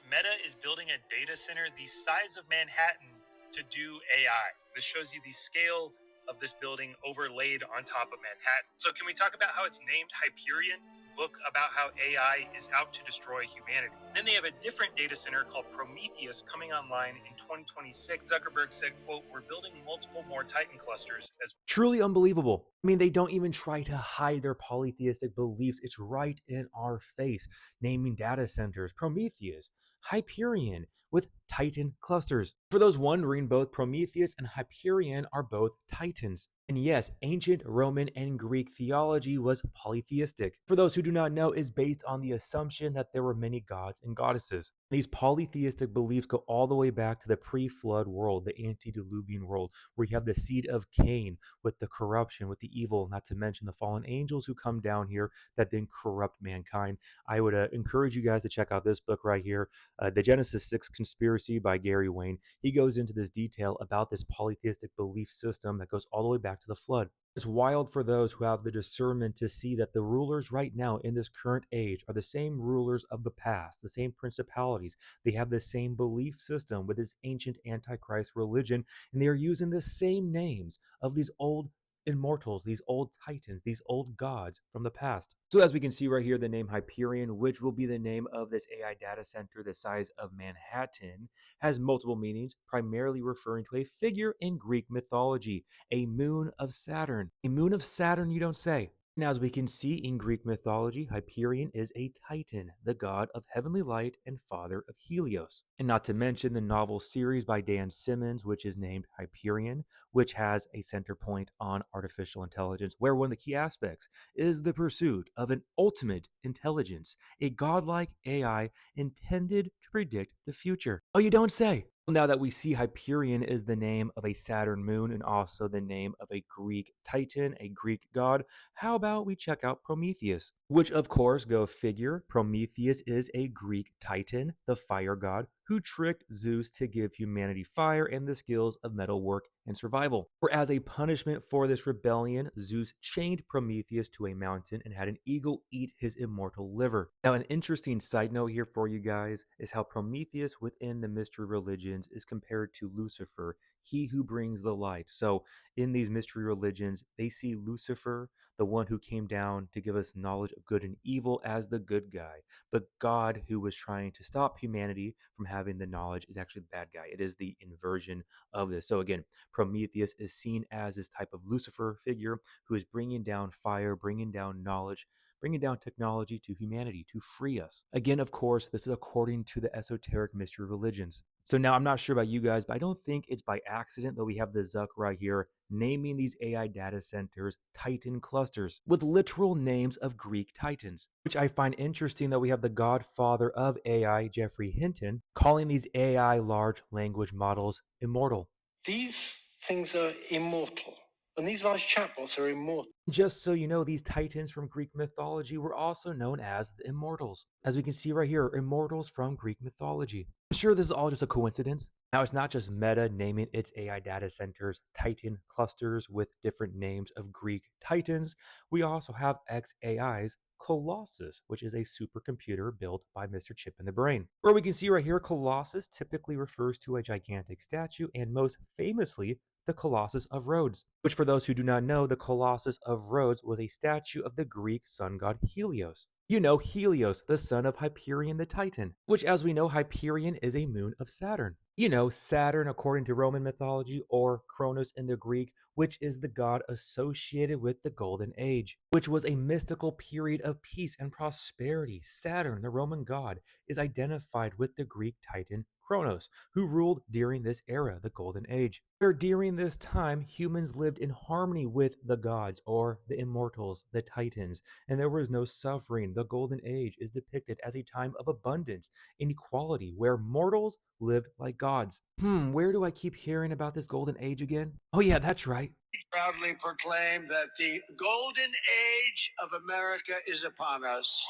Meta is building a data center the size of Manhattan to do AI. This shows you the scale of this building overlaid on top of Manhattan. So, can we talk about how it's named Hyperion? Book about how AI is out to destroy humanity. Then they have a different data center called Prometheus coming online in 2026. Zuckerberg said, quote, "We're building multiple more Titan clusters as." Truly unbelievable. I mean, they don't even try to hide their polytheistic beliefs. It's right in our face, naming data centers Prometheus, Hyperion, with Titan clusters. For those wondering, both Prometheus and Hyperion are both Titans. And yes, ancient Roman and Greek theology was polytheistic. For those who do not know, is based on the assumption that there were many gods and goddesses. These polytheistic beliefs go all the way back to the pre-flood world, the antediluvian world, where you have the seed of Cain with the corruption, with the evil, not to mention the fallen angels who come down here that then corrupt mankind. I would encourage you guys to check out this book right here, The Genesis 6 Conspiracy by Gary Wayne. He goes into this detail about this polytheistic belief system that goes all the way back to the flood. It's wild for those who have the discernment to see that the rulers right now in this current age are the same rulers of the past, the same principalities. They have the same belief system with this ancient Antichrist religion, and they are using the same names of these old immortals, these old titans, these old gods from the past. So as we can see right here, the name Hyperion, which will be the name of this AI data center the size of Manhattan, has multiple meanings, primarily referring to a figure in Greek mythology, a moon of Saturn. A moon of Saturn, you don't say. Now, as we can see in Greek mythology, Hyperion is a Titan, the god of heavenly light and father of Helios. And not to mention the novel series by Dan Simmons, which is named Hyperion, which has a center point on artificial intelligence, where one of the key aspects is the pursuit of an ultimate intelligence, a godlike AI intended to predict the future. Oh, you don't say. Now that we see Hyperion is the name of a Saturn moon and also the name of a Greek Titan, a Greek god, how about we check out Prometheus? Which, of course, go figure, Prometheus is a Greek Titan, the fire god, who tricked Zeus to give humanity fire and the skills of metalwork and survival. For as a punishment for this rebellion, Zeus chained Prometheus to a mountain and had an eagle eat his immortal liver. Now, an interesting side note here for you guys is how Prometheus within the mystery religions is compared to Lucifer, he who brings the light. So in these mystery religions, they see Lucifer, the one who came down to give us knowledge of good and evil, as the good guy. But God, who was trying to stop humanity from having the knowledge, is actually the bad guy. It is the inversion of this. So again, Prometheus is seen as this type of Lucifer figure who is bringing down fire, bringing down knowledge, bringing down technology to humanity to free us. Again, of course, this is according to the esoteric mystery religions. So now I'm not sure about you guys, but I don't think it's by accident that we have the Zuck right here naming these AI data centers Titan clusters with literal names of Greek titans, which I find interesting that we have the godfather of AI, Geoffrey Hinton, calling these AI large language models immortal. These things are immortal. And these large chatbots are immortal. Just so you know, these titans from Greek mythology were also known as the immortals. As we can see right here, immortals from Greek mythology. I'm sure this is all just a coincidence. Now, it's not just Meta naming its AI data centers Titan clusters with different names of Greek titans. We also have xAI's Colossus, which is a supercomputer built by Mr. Chip in the Brain. Where we can see right here, Colossus typically refers to a gigantic statue, and most famously, the Colossus of Rhodes, which for those who do not know, the Colossus of Rhodes was a statue of the Greek sun god Helios. You know, Helios, the son of Hyperion the Titan, which as we know, Hyperion is a moon of Saturn. You know, Saturn according to Roman mythology, or Kronos in the Greek, which is the god associated with the Golden Age, which was a mystical period of peace and prosperity. Saturn, the Roman god, is identified with the Greek Titan Kronos, who ruled during this era, the Golden Age, where during this time humans lived in harmony with the gods, or the immortals, the Titans, and there was no suffering. The Golden Age is depicted as a time of abundance and equality, where mortals lived like gods. Where do I keep hearing about this Golden Age again? Oh yeah, that's right. Proudly proclaim that the golden age of America is upon us.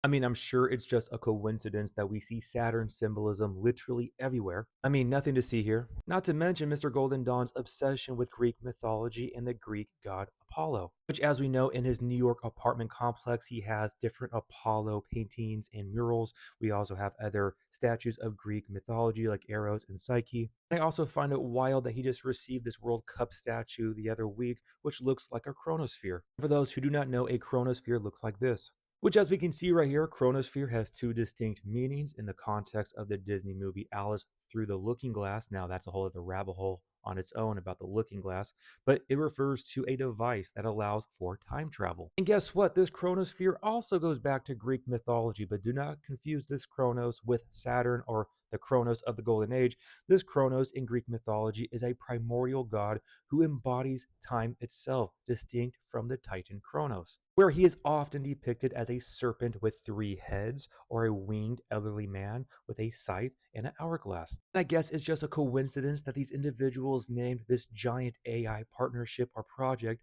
I mean, I'm sure it's just a coincidence that we see Saturn symbolism literally everywhere. I mean, nothing to see here. Not to mention Mr. Golden Dawn's obsession with Greek mythology and the Greek god Apollo, which, as we know, in his New York apartment complex, he has different Apollo paintings and murals. We also have other statues of Greek mythology like Eros and Psyche. I also find it wild that he just received this World Cup statue the other week, which looks like a chronosphere. For those who do not know, a chronosphere looks like this. Which, as we can see right here, chronosphere has two distinct meanings in the context of the Disney movie Alice Through the Looking Glass. Now, that's a whole other rabbit hole on its own about the looking glass, but it refers to a device that allows for time travel. And guess what? This chronosphere also goes back to Greek mythology, but do not confuse this Chronos with Saturn or the Chronos of the Golden Age. This Chronos in Greek mythology is a primordial god who embodies time itself, distinct from the Titan Chronos, where he is often depicted as a serpent with 3 heads or a winged elderly man with a scythe and an hourglass. And I guess it's just a coincidence that these individuals named this giant AI partnership or Project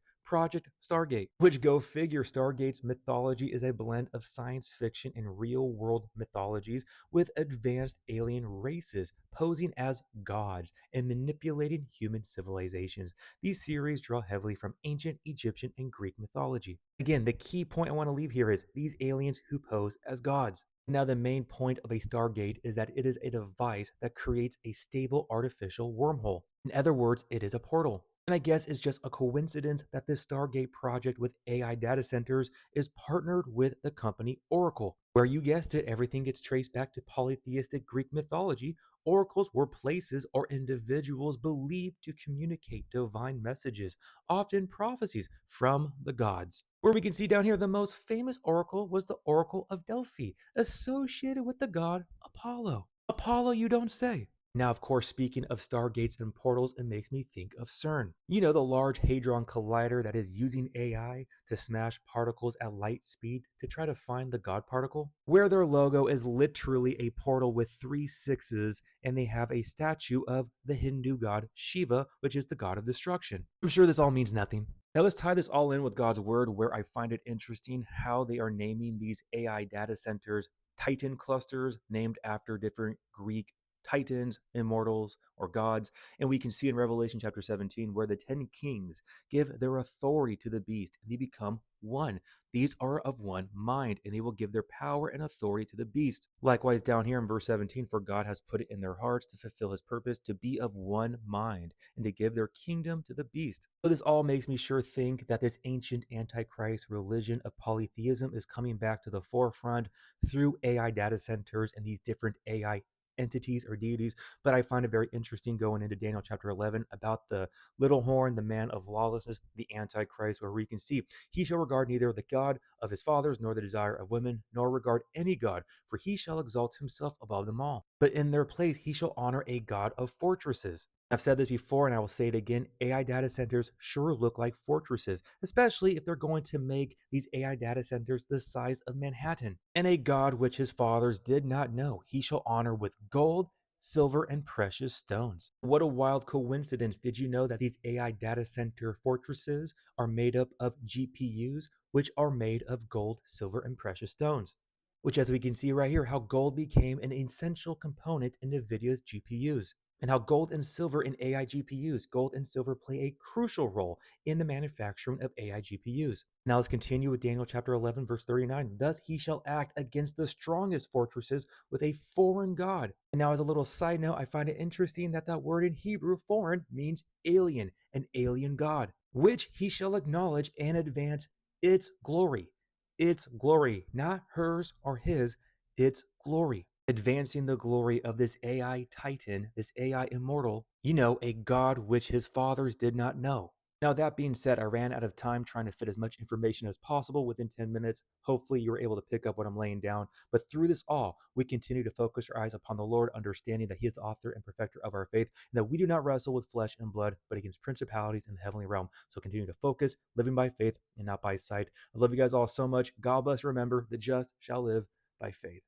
Stargate, which, go figure, Stargate's mythology is a blend of science fiction and real world mythologies with advanced alien races posing as gods and manipulating human civilizations. These series draw heavily from ancient Egyptian and Greek mythology. Again, the key point I want to leave here is these aliens who pose as gods. Now, the main point of a Stargate is that it is a device that creates a stable artificial wormhole. In other words, it is a portal. And I guess it's just a coincidence that this Stargate project with AI data centers is partnered with the company Oracle, where, you guessed it, everything gets traced back to polytheistic Greek mythology. Oracles were places or individuals believed to communicate divine messages, often prophecies from the gods. Where we can see down here, the most famous oracle was the Oracle of Delphi, associated with the god Apollo. Apollo, you don't say. Now, of course, speaking of stargates and portals, it makes me think of CERN. You know, the Large Hadron Collider that is using AI to smash particles at light speed to try to find the God particle? Where their logo is literally a portal with 3 sixes, and they have a statue of the Hindu god Shiva, which is the god of destruction. I'm sure this all means nothing. Now let's tie this all in with God's word, where I find it interesting how they are naming these AI data centers Titan clusters named after different Greek titans, immortals, or gods. And we can see in Revelation chapter 17 where the 10 kings give their authority to the beast and they become one. These are of one mind, and they will give their power and authority to the beast. Likewise, down here in verse 17, for God has put it in their hearts to fulfill his purpose, to be of one mind, and to give their kingdom to the beast. So this all makes me sure think that this ancient antichrist religion of polytheism is coming back to the forefront through AI data centers and these different AI entities or deities. But I find it very interesting going into Daniel chapter 11 about the little horn, the man of lawlessness, the Antichrist, where we can see he shall regard neither the God of his fathers, nor the desire of women, nor regard any God, for he shall exalt himself above them all. But in their place he shall honor a God of fortresses. I've said this before and I will say it again. AI data centers sure look like fortresses, especially if they're going to make these AI data centers the size of Manhattan. And a God which his fathers did not know, he shall honor with gold, silver, and precious stones. What a wild coincidence. Did you know that these AI data center fortresses are made up of GPUs, which are made of gold, silver, and precious stones? Which, as we can see right here, how gold became an essential component in NVIDIA's GPUs, and how gold and silver in AI GPUs, gold and silver play a crucial role in the manufacturing of AI GPUs. Now let's continue with Daniel chapter 11, verse 39. Thus he shall act against the strongest fortresses with a foreign god. And now, as a little side note, I find it interesting that that word in Hebrew, foreign, means alien, an alien god, which he shall acknowledge and advance its glory. Its glory, not hers or his, its glory. Advancing the glory of this AI titan, this AI immortal, a god which his fathers did not know. Now, that being said, I ran out of time trying to fit as much information as possible within 10 minutes. Hopefully, you were able to pick up what I'm laying down. But through this all, we continue to focus our eyes upon the Lord, understanding that he is the author and perfecter of our faith, and that we do not wrestle with flesh and blood, but against principalities in the heavenly realm. So continue to focus, living by faith and not by sight. I love you guys all so much. God bless. Remember, the just shall live by faith.